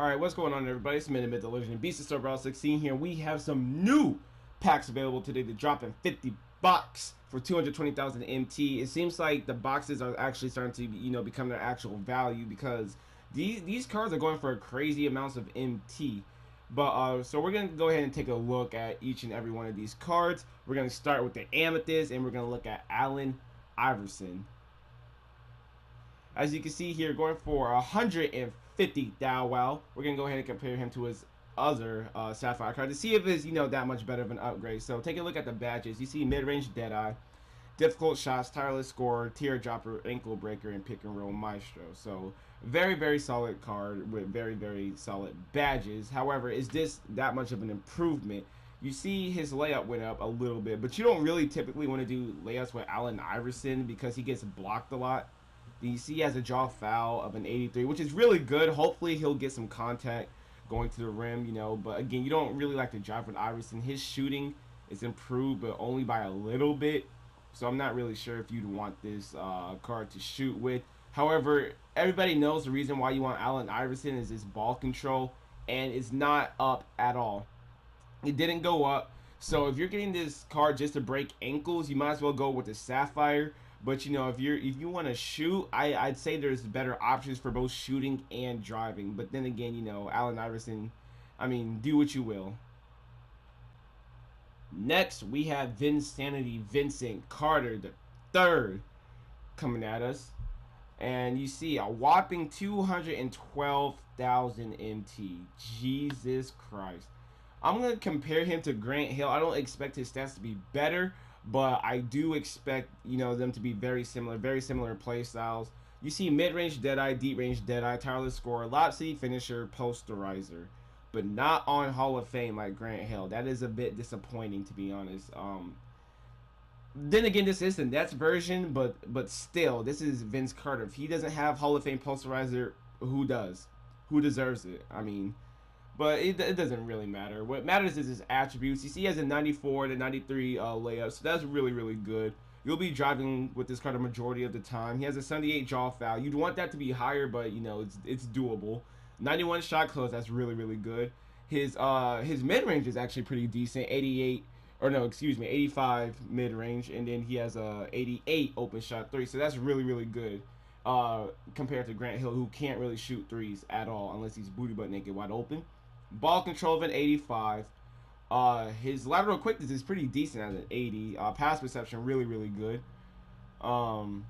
Alright, what's going on everybody? It's Minute Delusion and Beast of Star 16 here. We have some new packs available today to drop in 50 bucks for 220,000 MT. It seems like the boxes are actually starting to, become their actual value because these cards are going for crazy amounts of MT. But so we're gonna go ahead and take a look at each and every one of these cards. We're gonna start with the Amethyst and we're gonna look at Allan Iverson. As you can see here, going for 150 Thou Wow. We're going to go ahead and compare him to his other Sapphire card to see if it's, that much better of an upgrade. So take a look at the badges. You see mid-range Deadeye, difficult shots, tireless scorer, teardropper, ankle breaker, and pick and roll maestro. So very, very solid card with very, very solid badges. However, is this that much of an improvement? You see his layup went up a little bit, but you don't really typically want to do layups with Allan Iverson because he gets blocked a lot. You see he has a draw foul of an 83, which is really good. Hopefully he'll get some contact going to the rim, But again, you don't really like to drive with Iverson. His shooting is improved, but only by a little bit. So I'm not really sure if you'd want this card to shoot with. However, everybody knows the reason why you want Allan Iverson is his ball control, and it's not up at all. It didn't go up. So if you're getting this card just to break ankles, you might as well go with the Sapphire. But if you want to shoot, I'd say there's better options for both shooting and driving. But then again, Allan Iverson, do what you will. Next, we have Vinsanity Vincent Carter III coming at us. And you see a whopping 212,000 MT. Jesus Christ. I'm going to compare him to Grant Hill. I don't expect his stats to be better, but I do expect, them to be very similar play styles. You see mid-range Deadeye, deep-range Deadeye, tireless scorer, lob city finisher, posterizer, but not on Hall of Fame like Grant Hill. That is a bit disappointing, to be honest. Then again, this is the Nets version, but still, this is Vince Carter. If he doesn't have Hall of Fame posterizer, who does? Who deserves it? But it doesn't really matter. What matters is his attributes. You see he has a 94 to 93 layup, so that's really, really good. You'll be driving with this card a majority of the time. He has a 78 draw foul. You'd want that to be higher, but, it's doable. 91 shot close, that's really, really good. His mid-range is actually pretty decent. 85 mid-range, and then he has a 88 open shot 3, so that's really, really good. Compared to Grant Hill, who can't really shoot threes at all unless he's booty butt naked wide open. Ball control of an 85. His lateral quickness is pretty decent at an 80. Pass perception really, really good. Of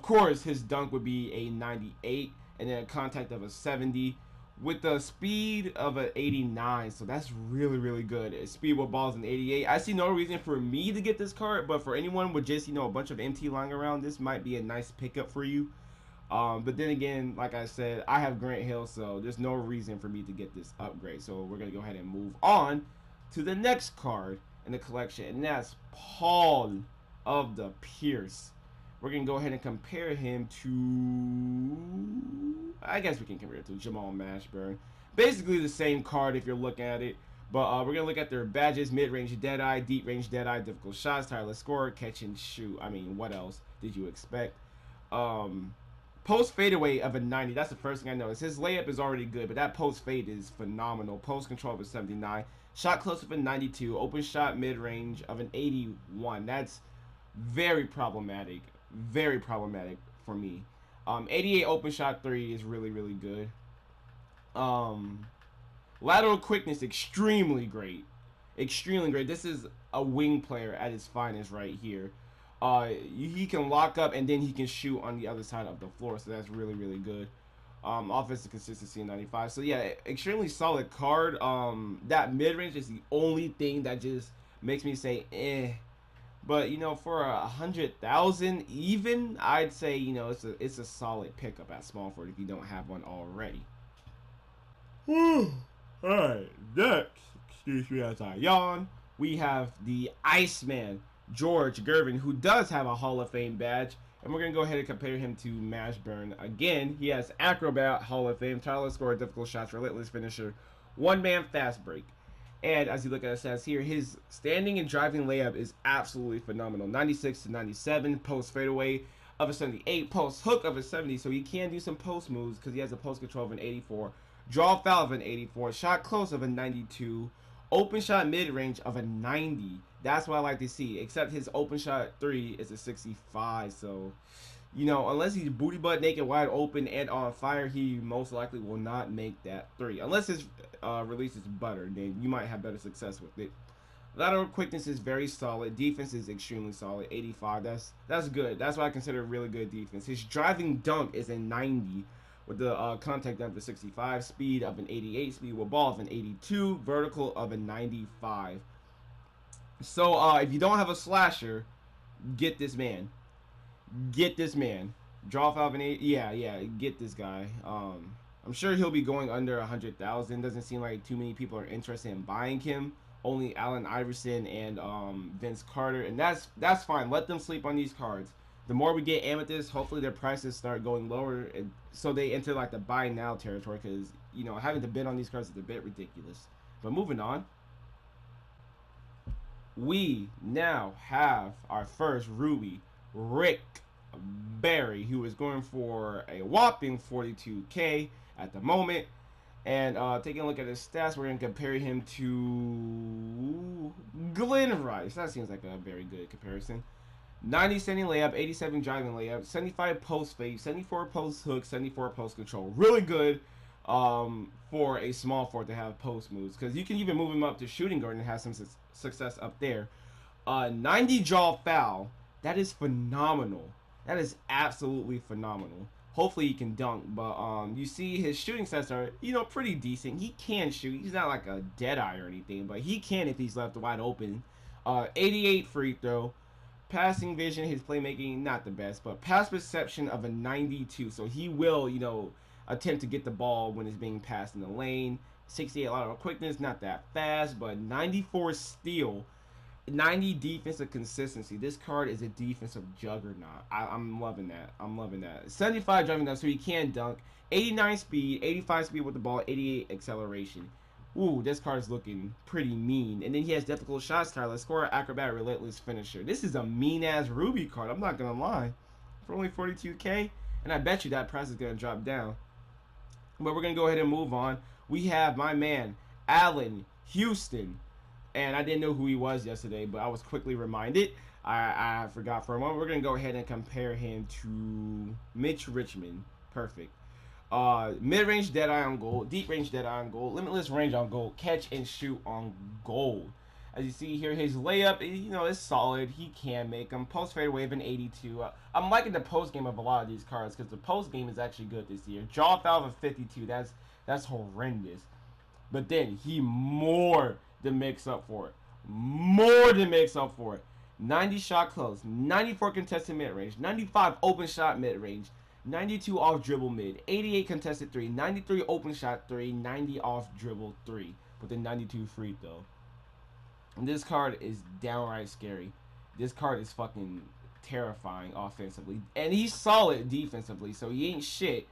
course, his dunk would be a 98, and then a contact of a 70 with the speed of an 89. So that's really, really good. Speed with balls an 88. I see no reason for me to get this card, but for anyone with just a bunch of MT lying around, this might be a nice pickup for you. But then again, like I said, I have Grant Hill, so there's no reason for me to get this upgrade. So we're going to go ahead and move on to the next card in the collection, and that's Paul of the Pierce. We're going to go ahead and compare him to, I guess we can compare it to Jamal Mashburn. Basically the same card if you're looking at it. But we're going to look at their badges: mid-range Deadeye, deep-range Deadeye, difficult shots, tireless scorer, catch and shoot. What else did you expect? Post fadeaway of a 90. That's the first thing I noticed. His layup is already good, but that post fade is phenomenal. Post control of a 79. Shot close of a 92. Open shot mid-range of an 81. That's very problematic. Very problematic for me. 88 open shot 3 is really, really good. Lateral quickness, extremely great. Extremely great. This is a wing player at his finest right here. He can lock up and then he can shoot on the other side of the floor, so that's really, really good. Offensive consistency in 95. So yeah, extremely solid card. That mid-range is the only thing that just makes me say eh. But for 100,000 even, I'd say it's a solid pickup at small forward if you don't have one already. Alright, next, excuse me as I yawn, we have the Iceman, George Gervin, who does have a Hall of Fame badge, and we're going to go ahead and compare him to Mashburn. Again, he has Acrobat, Hall of Fame, tireless scorer, difficult shots, relentless finisher, one-man fast break. And as you look at the stats here, his standing and driving layup is absolutely phenomenal. 96 to 97, post fadeaway of a 78, post hook of a 70, so he can do some post moves because he has a post control of an 84. Draw foul of an 84. Shot close of a 92. Open shot mid-range of a 90. That's what I like to see. Except his open shot 3 is a 65. So, you know, unless he's booty butt naked, wide open, and on fire, he most likely will not make that 3. Unless his release is butter, then you might have better success with it. Lateral quickness is very solid. Defense is extremely solid. 85. That's good. That's what I consider really good defense. His driving dunk is a 90 with the contact depth of 65, speed of an 88, speed with ball of an 82, vertical of a 95. So if you don't have a slasher, get this man. Get this man. Draw foul of an 8. Yeah, get this guy. I'm sure he'll be going under 100,000. Doesn't seem like too many people are interested in buying him. Only Allen Iverson and Vince Carter, and that's fine. Let them sleep on these cards. The more we get amethyst, hopefully their prices start going lower, and so they enter like the buy now territory. Because you know having to bid on these cards is a bit ridiculous. But moving on, we now have our first Ruby, Rick Barry, who is going for a whopping 42K at the moment. And taking a look at his stats, we're going to compare him to Glenn Rice. That seems like a very good comparison. 90 standing layup, 87 driving layup, 75 post fake, 74 post hook, 74 post control. Really good for a small forward to have post moves. Because you can even move him up to shooting guard and have some success up there. 90 draw foul. That is phenomenal. That is absolutely phenomenal. Hopefully he can dunk, but you see his shooting stats are, you know, pretty decent. He can shoot. He's not like a dead eye or anything, but he can if he's left wide open. 88 free throw. Passing vision, his playmaking, not the best, but pass perception of a 92. So he will, you know, attempt to get the ball when it's being passed in the lane. 68 lateral quickness, not that fast, but 94 steal. 90 defensive consistency. This card is a defensive juggernaut. I'm loving that. I'm loving that. 75 driving down, so he can dunk. 89 speed, 85 speed with the ball, 88 acceleration. Ooh, this card is looking pretty mean. And then he has difficult shots, tireless scorer, acrobat, relentless finisher. This is a mean-ass Ruby card. I'm not going to lie. For only 42K, and I bet you that price is going to drop down. But we're going to go ahead and move on. We have my man, Allan Houston. And I didn't know who he was yesterday, but I was quickly reminded. I forgot for a moment. We're going to go ahead and compare him to Mitch Richmond. Perfect. Mid-range Deadeye on gold. Deep-range Deadeye on gold. Limitless range on gold. Catch and shoot on gold. As you see here, his layup, you know, is solid. He can make them. Post fadeaway of an 82. I'm liking the post game of a lot of these cards because the post game is actually good this year. Draw foul of a 52. That's horrendous. But then he more than makes up for it. More than makes up for it. 90 shot close. 94 contested mid-range. 95 open shot mid-range. 92 off dribble mid. 88 contested 3. 93 open shot 3. 90 off dribble 3. With a 92 free throw. And this card is downright scary. This card is fucking terrifying offensively. And he's solid defensively, so he ain't shit.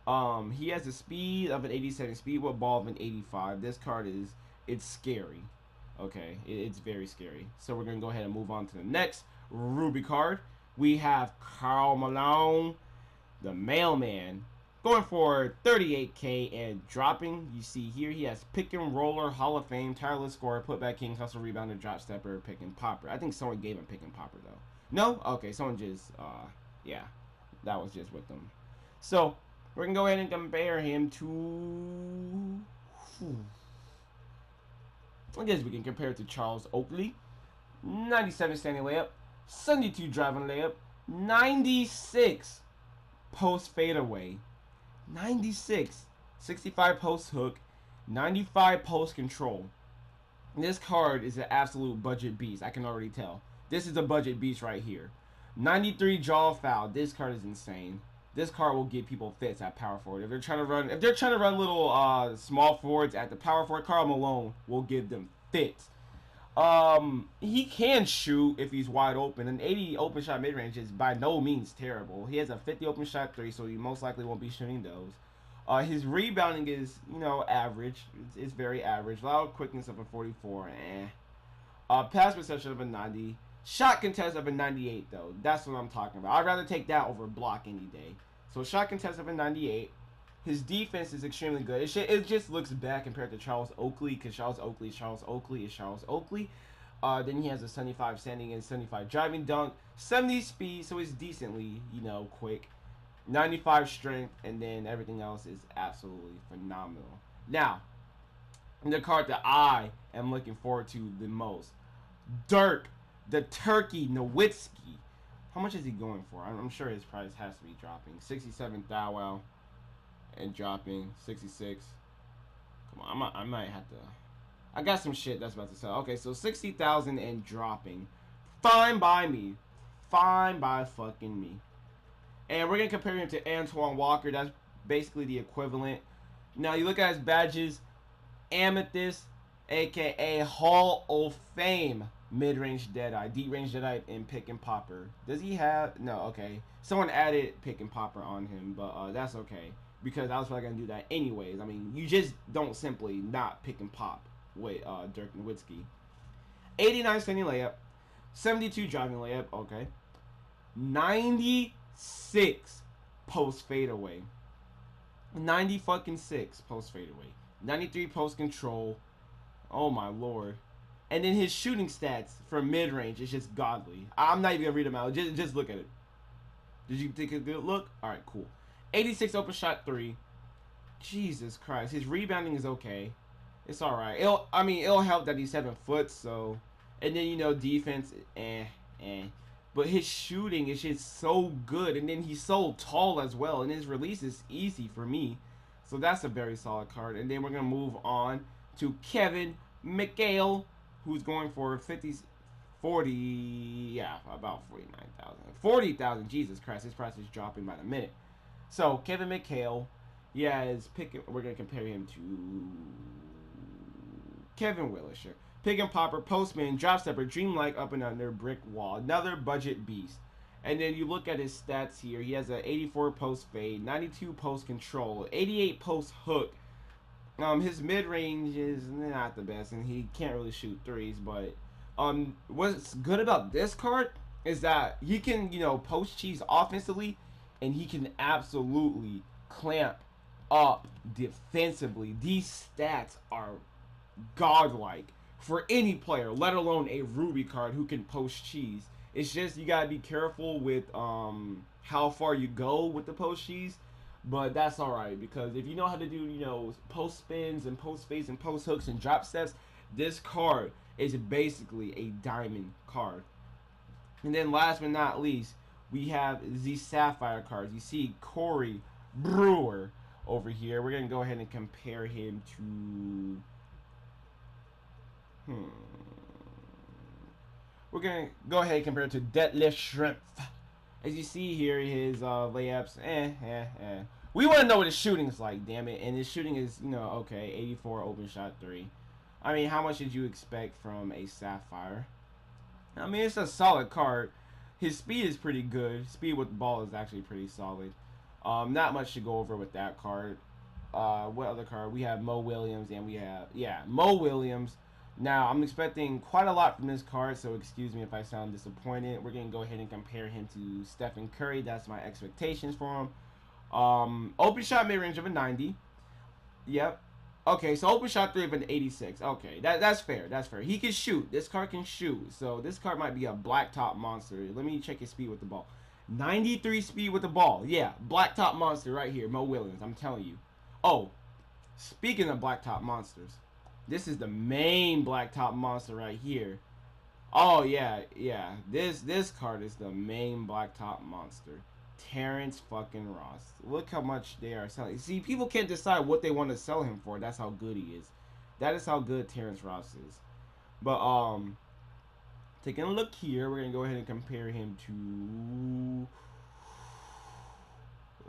He has a speed of an 87, speed with ball of an 85. This card it's scary. Okay, it's very scary. So we're gonna go ahead and move on to the next Ruby card. We have Karl Malone, the mailman, going for 38K and dropping. You see here he has pick and roller, Hall of Fame, tireless scorer, putback king, hustle rebounder, drop stepper, pick and popper. I think someone gave him pick and popper though. No? Okay, someone just yeah, that was just with them. So we're gonna go ahead and compare him to I guess we can compare it to Charles Oakley. 97 standing layup, 72 driving layup, 96 post fadeaway, 96, 65 post hook, 95 post control. This card is an absolute budget beast. I can already tell. This is a budget beast right here. 93 draw foul. This card is insane. This card will give people fits at power forward. If they're trying to run little small forwards at the power forward, Karl Malone will give them fits. He can shoot if he's wide open. An 80 open shot mid range is by no means terrible. He has a 50 open shot 3, so he most likely won't be shooting those. His rebounding is, you know, average. It's very average. Loud quickness of a 44. Pass perception of a 90. Shot contest of a 98, though. That's what I'm talking about. I'd rather take that over block any day. So shot contest of a 98. His defense is extremely good. It just looks bad compared to Charles Oakley, because Charles Oakley is Charles Oakley. Then he has a 75 standing and 75 driving dunk, 70 speed, so it's decently, quick. 95 strength, and then everything else is absolutely phenomenal. Now, the card that I am looking forward to the most, Dirk, the Turkey Nowitzki. How much is he going for? I'm sure his price has to be dropping. 67 thou wow, and dropping 66. Come on, I might have to. I got some shit that's about to sell. Okay, so 60,000 and dropping. Fine by me. Fine by fucking me. And we're going to compare him to Antoine Walker. That's basically the equivalent. Now, you look at his badges. Amethyst, a.k.a. Hall of Fame. Mid-range Deadeye. Deep-range Deadeye and Pick and Popper. Does he have... No, okay. Someone added Pick and Popper on him, but that's okay. Because I was probably going to do that anyways. I mean, you just don't simply not pick and pop with Dirk Nowitzki. 89 standing layup. 72 driving layup. Okay. 96 post fadeaway. 90 fucking 6 post fadeaway. 93 post control. Oh my lord. And then his shooting stats for mid range is just godly. I'm not even gonna read them out. Just look at it. Did you take a good look? All right, cool. 86 open shot 3. Jesus Christ. His rebounding is okay. It's all right. It'll help that he's 7 foot. So, and then defense, but his shooting is just so good, and then he's so tall as well, and his release is easy for me. So that's a very solid card. And then we're gonna move on to Kevin McHale, who's going for 40, yeah, about 49,000, 40,000. Jesus Christ, his price is dropping by the minute. So Kevin McHale, we're gonna compare him to Kevin Willisher. Pick and popper, postman, drop stepper, dreamlike, up and under, brick wall. Another budget beast. And then you look at his stats here. He has an 84 post fade, 92 post control, 88 post hook. His mid range is not the best, and he can't really shoot threes. But what's good about this card is that he can post cheese offensively, and he can absolutely clamp up defensively. These stats are godlike for any player, let alone a Ruby card who can post cheese. It's just you gotta be careful with how far you go with the post cheese, but that's all right, because if you know how to do post spins and post fades and post hooks and drop steps, this card is basically a diamond card. And then last but not least, we have the Sapphire cards. You see Corey Brewer over here. We're gonna go ahead and compare him to we're going to go ahead and compare it to Deadlift Shrimp. As you see here, his layups, we want to know what his shooting is like, damn it. And his shooting is, okay, 84 open shot 3. I mean, how much did you expect from a Sapphire? I mean, it's a solid card. His speed is pretty good. Speed with the ball is actually pretty solid. Not much to go over with that card. What other card? We have Mo Williams, and we have, Mo Williams. Now, I'm expecting quite a lot from this card, so excuse me if I sound disappointed. We're going to go ahead and compare him to Stephen Curry. That's my expectations for him. Open shot mid-range of a 90. Yep. Okay, so open shot 3 of an 86. Okay, that's fair. That's fair. He can shoot. This card can shoot. So this card might be a blacktop monster. Let me check his speed with the ball. 93 speed with the ball. Yeah, blacktop monster right here. Mo Williams, I'm telling you. Oh, speaking of blacktop monsters, this is the main blacktop monster right here. Oh yeah. This card is the main blacktop monster. Terrence fucking Ross. Look how much they are selling. See, people can't decide what they want to sell him for. That's how good he is. That is how good Terrence Ross is. But taking a look here, we're gonna go ahead and compare him to.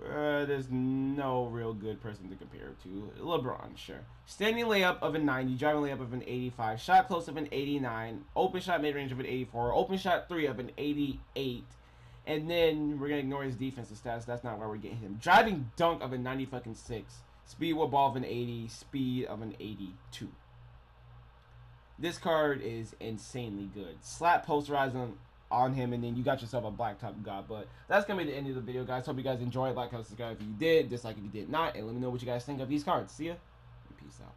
There's no real good person to compare it to. LeBron, sure. Standing layup of a 90, driving layup of an 85, shot close of an 89, open shot mid-range of an 84, open shot 3 of an 88, and then we're going to ignore his defensive stats. That's not why we're getting him. Driving dunk of a 90 fucking 6, speed with ball of an 80, speed of an 82. This card is insanely good. Slap posterizing on him, and then you got yourself a black top god. But that's gonna be the end of the video, guys. Hope you guys enjoyed. Like, comment, subscribe if you did, dislike if you did not, and let me know what you guys think of these cards. See ya. Peace out.